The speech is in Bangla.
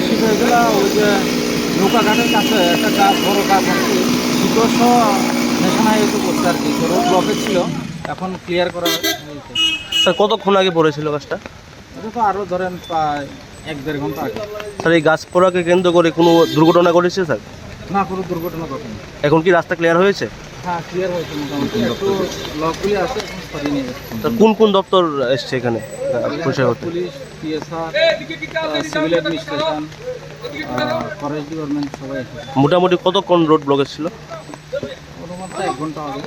শিবজেলা ওই যে নৌকাঘাটের কাছে একটা বড় গাছ আর কি 200 ন্যাশনাল হাইওয়ে করছে আর কি, রোড ব্লকেজ ছিল, এখন ক্লিয়ার করা হয়েছে। স্যার কতক্ষণ আগে পড়েছিল গাছটা? এটা তো আরও ধরেন প্রায় 1-1.5 ঘন্টা আগে। স্যার এই গাছ পড়াকে কেন্দ্র করে কোনো দুর্ঘটনা ঘটেছে স্যার? না, কোনো দুর্ঘটনা ঘটেনি। এখন কি রাস্তা ক্লিয়ার হয়েছে? হ্যাঁ, ক্লিয়ার হয়েছে মোটামুটি, একটু ব্লকগুলি আছে, এখন সরিয়ে নিয়ে যাচ্ছে। স্যার কোন কোন দপ্তর এসছে এখানে পরিষেবা করতে? Police, PSR, civil administration, forest department সবাই এসেছে। মোটামুটি কতক্ষণ রোড ব্লকেজ ছিল? মোটামুটি 1 ঘন্টা আগে।